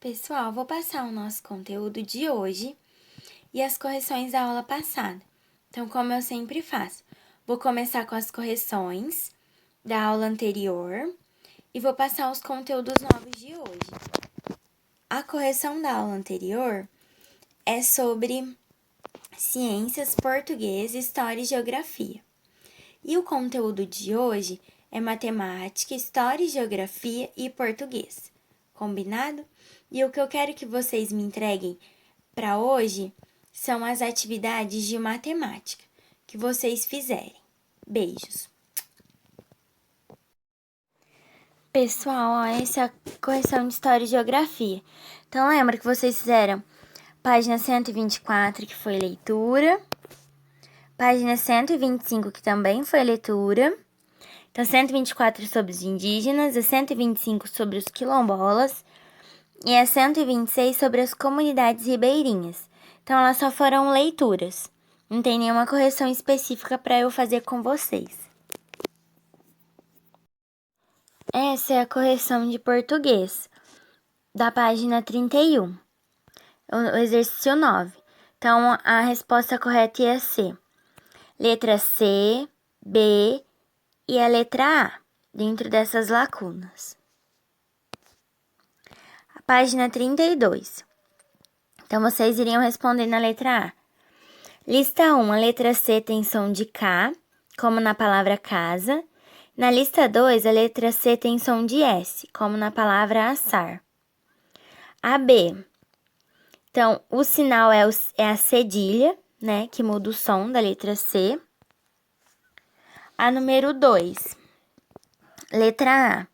Pessoal, vou passar o nosso conteúdo de hoje e as correções da aula passada. Então, como eu sempre faço, vou começar com as correções da aula anterior e vou passar os conteúdos novos de hoje. A correção da aula anterior é sobre ciências, português, história e geografia. E o conteúdo de hoje é matemática, história, geografia e português. Combinado? E o que eu quero que vocês me entreguem para hoje são as atividades de matemática que vocês fizerem. Beijos! Pessoal, ó, essa é a correção de história e geografia. Então, lembra que vocês fizeram página 124, que foi leitura. Página 125, que também foi leitura. Então, 124 sobre os indígenas, a 125 sobre os quilombolas e a 126 sobre as comunidades ribeirinhas. Então, elas só foram leituras. Não tem nenhuma correção específica para eu fazer com vocês. Essa é a correção de português, da página 31, o exercício 9. Então, a resposta correta ia ser letra C, B e a letra A, dentro dessas lacunas. A página 32. Então, vocês iriam responder na letra A. Lista 1, a letra C tem som de K, como na palavra casa. Na lista 2, a letra C tem som de S, como na palavra assar. A B. Então, o sinal é a cedilha, né, que muda o som da letra C. A número 2, letra A.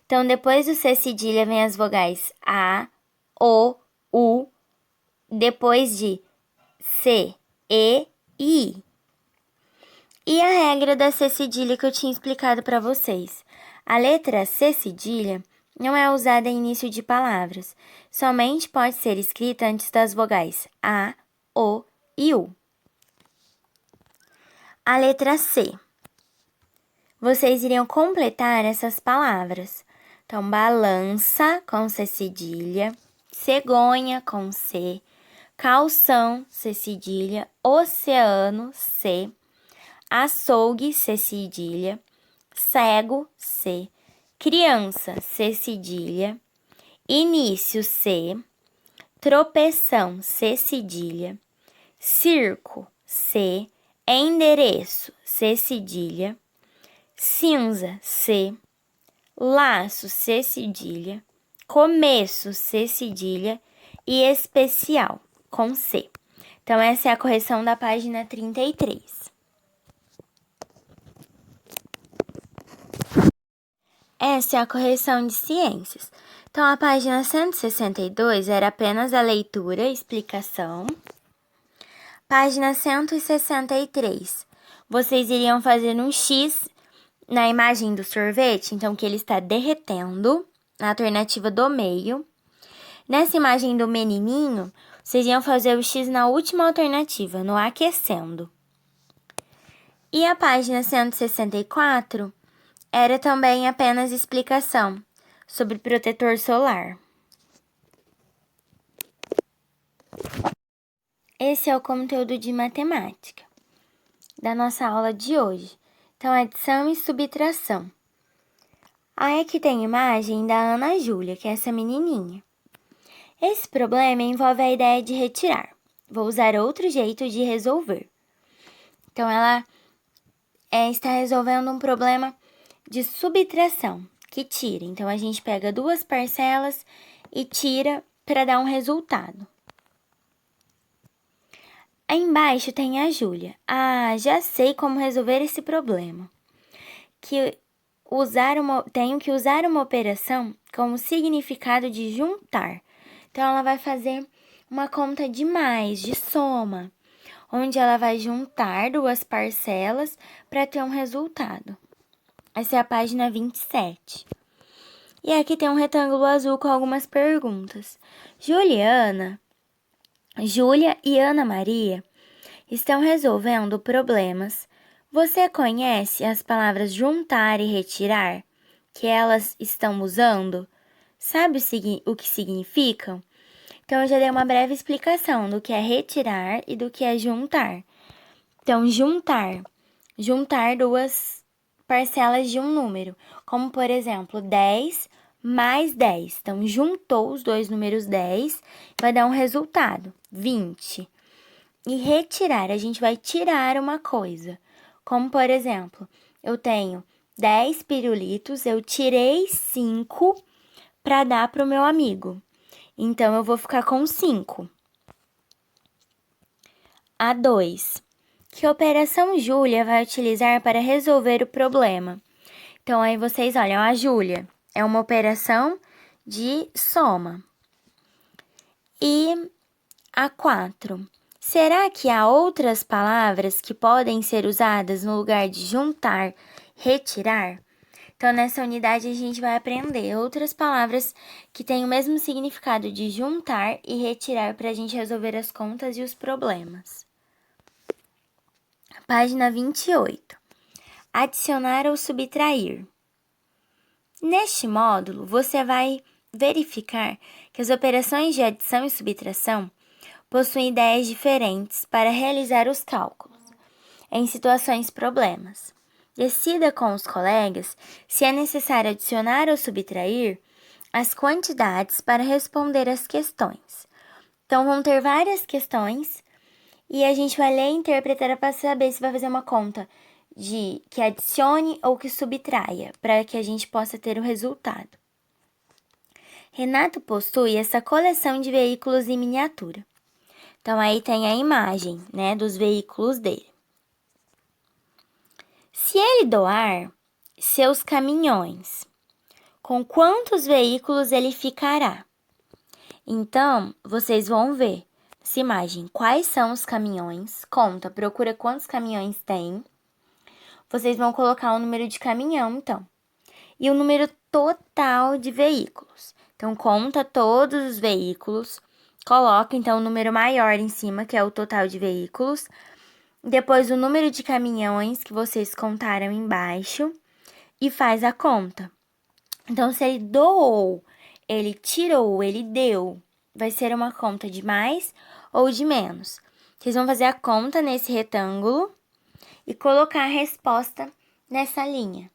Então, depois do C cedilha vem as vogais A, O, U, depois de C, E e I. E a regra da C cedilha que eu tinha explicado para vocês. A letra C cedilha não é usada em início de palavras, somente pode ser escrita antes das vogais A, O e U. A letra C. Vocês iriam completar essas palavras. Então, balança com C cedilha, cegonha com C, calção, C cedilha, oceano, C, açougue, C cedilha, cego, C, criança, C cedilha, início, C, tropeção, C cedilha, circo, C, endereço, C cedilha, cinza, C, laço, C cedilha, começo, C cedilha e especial, com C. Então, essa é a correção da página 33. Essa é a correção de ciências. Então, a página 162 era apenas a leitura e explicação. Página 163, vocês iriam fazer um X na imagem do sorvete, então que ele está derretendo, na alternativa do meio. Nessa imagem do menininho, vocês iam fazer o X na última alternativa, no aquecendo. E a página 164 era também apenas explicação sobre protetor solar. Esse é o conteúdo de matemática da nossa aula de hoje. Então, adição e subtração. Aí aqui tem a imagem da Ana Júlia, que é essa menininha. Esse problema envolve a ideia de retirar. Vou usar outro jeito de resolver. Então, ela está resolvendo um problema de subtração, que tira. Então, a gente pega duas parcelas e tira para dar um resultado. Aí embaixo tem a Júlia. Ah, já sei como resolver esse problema. Tenho que usar uma operação com o significado de juntar. Então, ela vai fazer uma conta de mais, de soma, onde ela vai juntar duas parcelas para ter um resultado. Essa é a página 27. E aqui tem um retângulo azul com algumas perguntas. Júlia e Ana Maria estão resolvendo problemas. Você conhece as palavras juntar e retirar que elas estão usando? Sabe o que significam? Então, eu já dei uma breve explicação do que é retirar e do que é juntar. Então, juntar duas parcelas de um número, como, por exemplo, 10 mais 10. Então, juntou os dois números 10, vai dar um resultado, 20. E retirar, a gente vai tirar uma coisa, como, por exemplo, eu tenho 10 pirulitos, eu tirei 5 para dar para o meu amigo. Então, eu vou ficar com 5. A2. Que operação Júlia vai utilizar para resolver o problema? Então, aí vocês olham, a Júlia é uma operação de soma. E a 4. Será que há outras palavras que podem ser usadas no lugar de juntar, retirar? Então, nessa unidade, a gente vai aprender outras palavras que têm o mesmo significado de juntar e retirar para a gente resolver as contas e os problemas. Página 28. Adicionar ou subtrair. Neste módulo, você vai verificar que as operações de adição e subtração possuem ideias diferentes para realizar os cálculos em situações problemas. Decida com os colegas se é necessário adicionar ou subtrair as quantidades para responder às questões. Então, vão ter várias questões e a gente vai ler e interpretar para saber se vai fazer uma conta de que adicione ou que subtraia, para que a gente possa ter o resultado. Renato possui essa coleção de veículos em miniatura. Então, aí tem a imagem, né, dos veículos dele. Se ele doar seus caminhões, com quantos veículos ele ficará? Então, vocês vão ver essa imagem quais são os caminhões, procura quantos caminhões tem. Vocês vão colocar o número de caminhão, então, e o número total de veículos. Então, conta todos os veículos, coloca, então, o número maior em cima, que é o total de veículos, depois o número de caminhões que vocês contaram embaixo e faz a conta. Então, se ele doou, ele tirou, ele deu, vai ser uma conta de mais ou de menos. Vocês vão fazer a conta nesse retângulo e colocar a resposta nessa linha.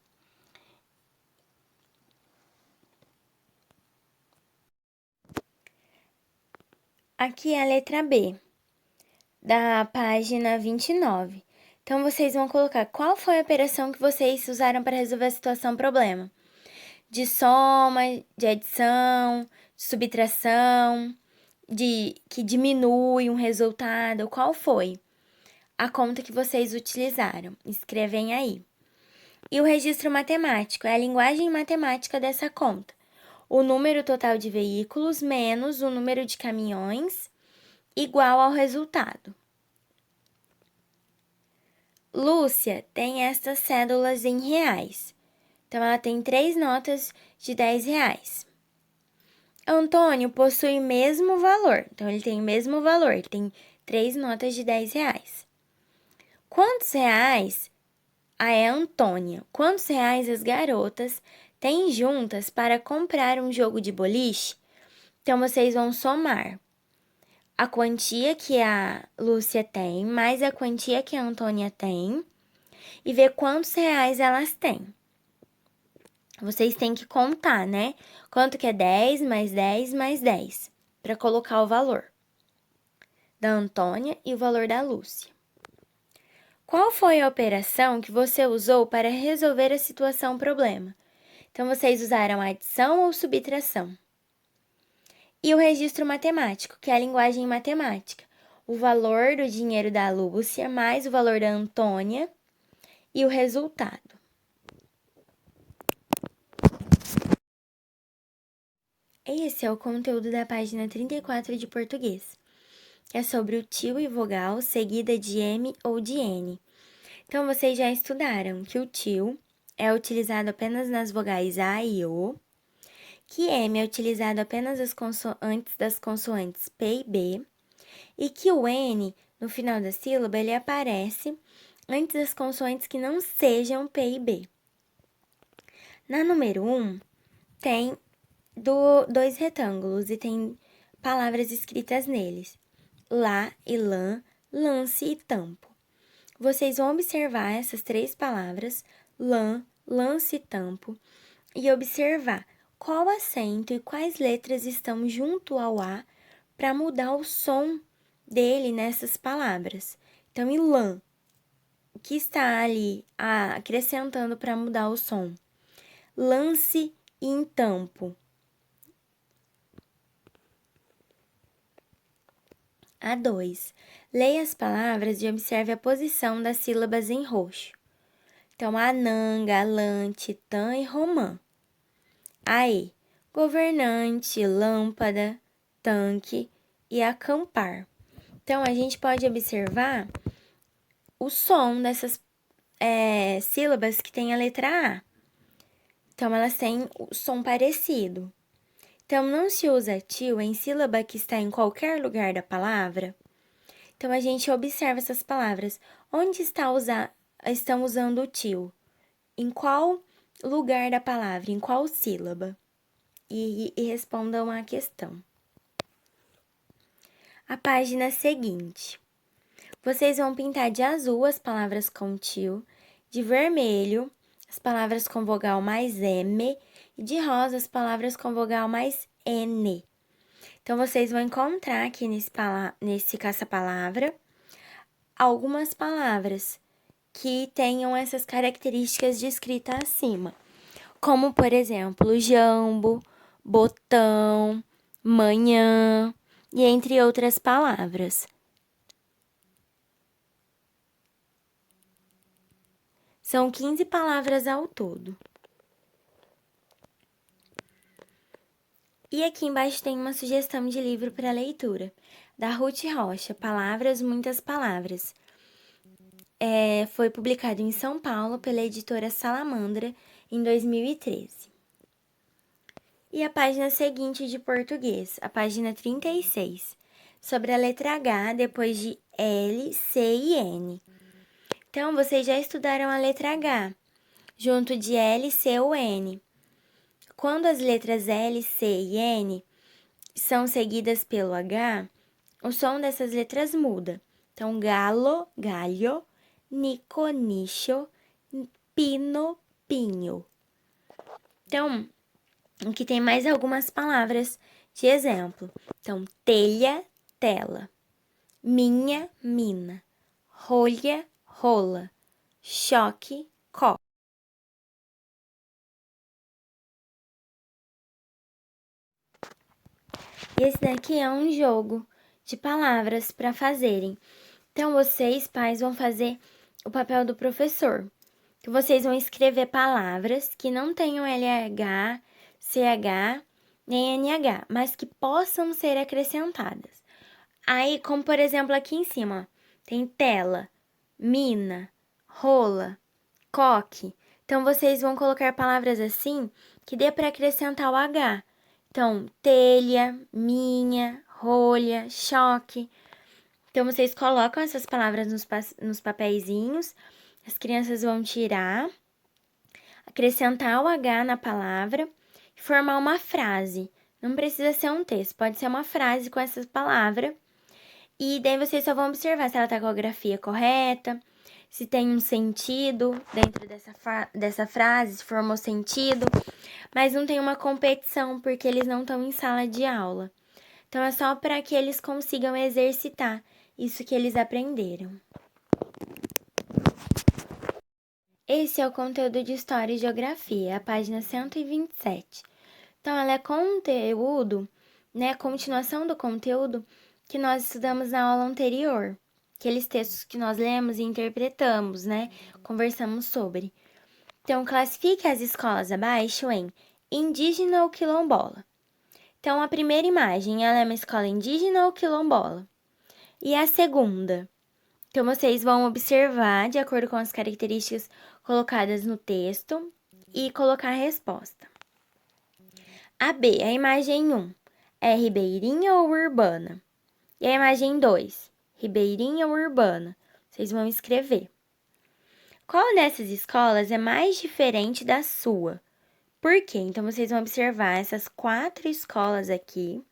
Aqui é a letra B, da página 29. Então, vocês vão colocar qual foi a operação que vocês usaram para resolver a situação problema. De soma, de adição, de subtração, que diminui um resultado, qual foi a conta que vocês utilizaram? Escrevem aí. E o registro matemático é a linguagem matemática dessa conta. O número total de veículos menos o número de caminhões igual ao resultado. Lúcia tem estas cédulas em reais. Então, ela tem 3 notas de R$10. Antônio possui o mesmo valor. Então, ele tem o mesmo valor. Ele tem 3 notas de R$10. Quantos reais é a Antônia? Quantos reais as garotas têm juntas para comprar um jogo de boliche? Então, vocês vão somar a quantia que a Lúcia tem, mais a quantia que a Antônia tem, e ver quantos reais elas têm. Vocês têm que contar, né? Quanto que é 10 mais 10 mais 10, para colocar o valor da Antônia e o valor da Lúcia. Qual foi a operação que você usou para resolver a situação problema? Então, vocês usaram adição ou subtração? E o registro matemático, que é a linguagem matemática. O valor do dinheiro da Lúcia mais o valor da Antônia e o resultado. Esse é o conteúdo da página 34 de português, que é sobre o tio e vogal seguida de M ou de N. Então, vocês já estudaram que o tio é utilizado apenas nas vogais A e O, que M é utilizado apenas antes das consoantes P e B, e que o N, no final da sílaba, ele aparece antes das consoantes que não sejam P e B. Na número 1, tem dois retângulos e tem palavras escritas neles. Lá e lã, lance e tampo. Vocês vão observar essas três palavras, lã, lance e tampo, e observar qual acento e quais letras estão junto ao A para mudar o som dele nessas palavras. Então, em lã, o que está ali acrescentando para mudar o som? Lance e em tampo. A2. Leia as palavras e observe a posição das sílabas em roxo. Então, anã, galante, tã e romã. Aí, governante, lâmpada, tanque e acampar. Então, a gente pode observar o som dessas sílabas que tem a letra A. Então, elas têm o som parecido. Então, não se usa tio em sílaba que está em qualquer lugar da palavra. Então, a gente observa essas palavras. Onde estão usando o tio? Em qual lugar da palavra? Em qual sílaba? E respondam à questão. A página seguinte. Vocês vão pintar de azul as palavras com tio, de vermelho as palavras com vogal mais M e de rosa as palavras com vogal mais N. Então, vocês vão encontrar aqui nesse caça-palavra algumas palavras que tenham essas características de escrita acima, como, por exemplo, jambo, botão, manhã e entre outras palavras. São 15 palavras ao todo. E aqui embaixo tem uma sugestão de livro para leitura, da Ruth Rocha, Palavras, Muitas Palavras. Foi publicado em São Paulo pela editora Salamandra em 2013. E a página seguinte de português, a página 36, sobre a letra H depois de L, C e N. Então, vocês já estudaram a letra H, junto de L, C ou N. Quando as letras L, C e N são seguidas pelo H, o som dessas letras muda. Então, galo, galho, nico, nicho, pino, pinho. Então, aqui tem mais algumas palavras de exemplo. Então, telha, tela, minha, mina, rolha, rola, choque, copo. E esse daqui é um jogo de palavras para fazerem. Então, vocês, pais, vão fazer o papel do professor. Que vocês vão escrever palavras que não tenham LH, CH, nem NH, mas que possam ser acrescentadas. Aí, como por exemplo aqui em cima, tem tela, mina, rola, coque. Então, vocês vão colocar palavras assim que dê para acrescentar o H. Então, telha, minha, rolha, choque. Então, vocês colocam essas palavras nos papeizinhos, as crianças vão tirar, acrescentar o H na palavra e formar uma frase. Não precisa ser um texto, pode ser uma frase com essa palavra. E daí vocês só vão observar se ela tá com a grafia correta, se tem um sentido dentro dessa frase, se formou sentido. Mas não tem uma competição, porque eles não estão em sala de aula. Então, é só para que eles consigam exercitar isso que eles aprenderam. Esse é o conteúdo de História e Geografia, a página 127. Então, ela é conteúdo, né, continuação do conteúdo que nós estudamos na aula anterior. Aqueles textos que nós lemos e interpretamos, né, conversamos sobre. Então, classifique as escolas abaixo em indígena ou quilombola. Então, a primeira imagem, ela é uma escola indígena ou quilombola? E a segunda? Então, vocês vão observar de acordo com as características colocadas no texto e colocar a resposta. A B, a imagem 1, é ribeirinha ou urbana? E a imagem 2, ribeirinha ou urbana? Vocês vão escrever. Qual dessas escolas é mais diferente da sua? Por quê? Então, vocês vão observar essas 4 escolas aqui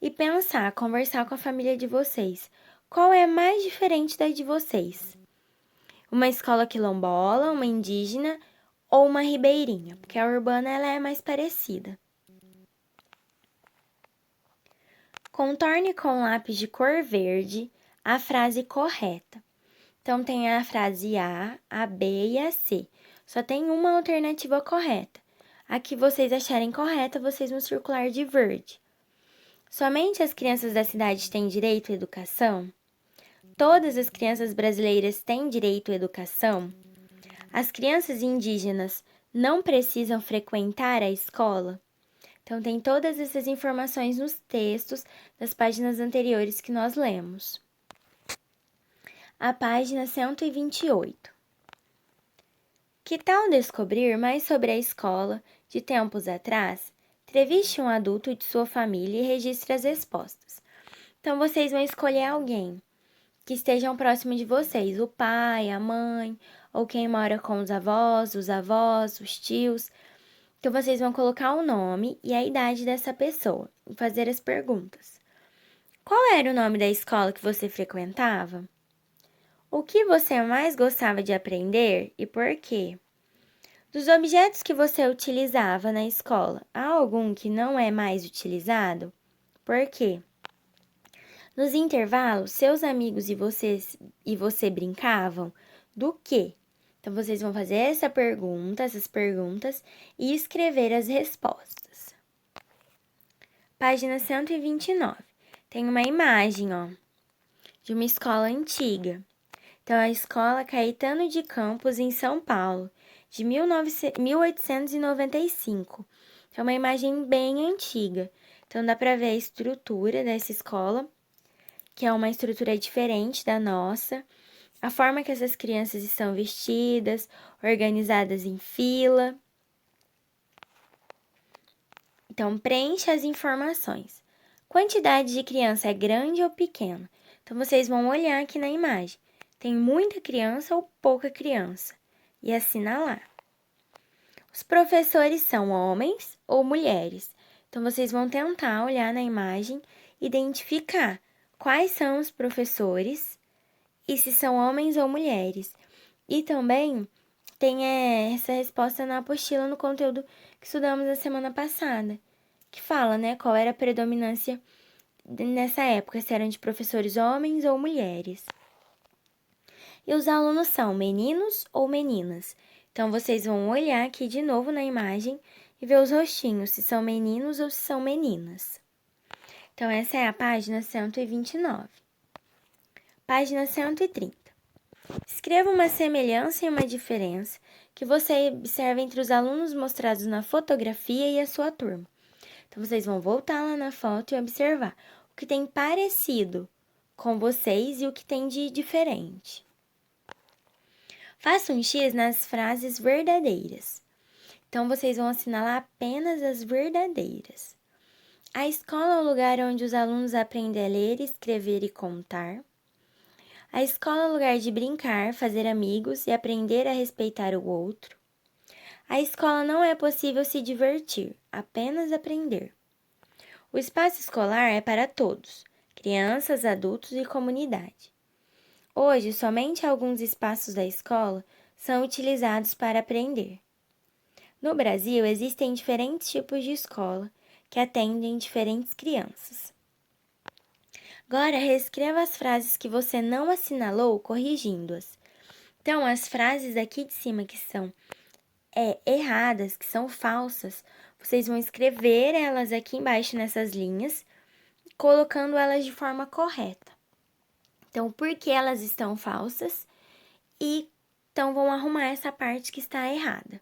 e pensar, conversar com a família de vocês. Qual é a mais diferente da de vocês? Uma escola quilombola, uma indígena ou uma ribeirinha? Porque a urbana ela é mais parecida. Contorne com lápis de cor verde a frase correta. Então, tem a frase a B e a C. Só tem uma alternativa correta. A que vocês acharem correta, vocês vão circular de verde. Somente as crianças da cidade têm direito à educação? Todas as crianças brasileiras têm direito à educação? As crianças indígenas não precisam frequentar a escola? Então, tem todas essas informações nos textos das páginas anteriores que nós lemos. A página 128. Que tal descobrir mais sobre a escola de tempos atrás? Entreviste um adulto de sua família e registre as respostas. Então, vocês vão escolher alguém que estejam próximo de vocês, o pai, a mãe, ou quem mora com os avós, os tios. Então, vocês vão colocar o nome e a idade dessa pessoa e fazer as perguntas. Qual era o nome da escola que você frequentava? O que você mais gostava de aprender e por quê? Dos objetos que você utilizava na escola, há algum que não é mais utilizado? Por quê? Nos intervalos, seus amigos e você brincavam? Do quê? Então, vocês vão fazer essas perguntas e escrever as respostas. Página 129. Tem uma imagem, de uma escola antiga. Então, a Escola Caetano de Campos, em São Paulo, de 1895. Então, é uma imagem bem antiga. Então, dá para ver a estrutura dessa escola, que é uma estrutura diferente da nossa. A forma que essas crianças estão vestidas, organizadas em fila. Então, preencha as informações. Quantidade de criança é grande ou pequena? Então, vocês vão olhar aqui na imagem. Tem muita criança ou pouca criança? E assinalar. Os professores são homens ou mulheres? Então, vocês vão tentar olhar na imagem, identificar quais são os professores e se são homens ou mulheres. E também tem essa resposta na apostila, no conteúdo que estudamos na semana passada, que fala, qual era a predominância nessa época, se eram de professores homens ou mulheres. E os alunos são meninos ou meninas? Então, vocês vão olhar aqui de novo na imagem e ver os rostinhos, se são meninos ou se são meninas. Então, essa é a página 129. Página 130. Escreva uma semelhança e uma diferença que você observa entre os alunos mostrados na fotografia e a sua turma. Então, vocês vão voltar lá na foto e observar o que tem parecido com vocês e o que tem de diferente. Faça um X nas frases verdadeiras. Então, vocês vão assinalar apenas as verdadeiras. A escola é o lugar onde os alunos aprendem a ler, escrever e contar. A escola é o lugar de brincar, fazer amigos e aprender a respeitar o outro. A escola não é possível se divertir, apenas aprender. O espaço escolar é para todos, crianças, adultos e comunidade. Hoje, somente alguns espaços da escola são utilizados para aprender. No Brasil, existem diferentes tipos de escola que atendem diferentes crianças. Agora, reescreva as frases que você não assinalou, corrigindo-as. Então, as frases aqui de cima que são erradas, que são falsas, vocês vão escrever elas aqui embaixo nessas linhas, colocando elas de forma correta. Então, por que elas estão falsas? E então vão arrumar essa parte que está errada.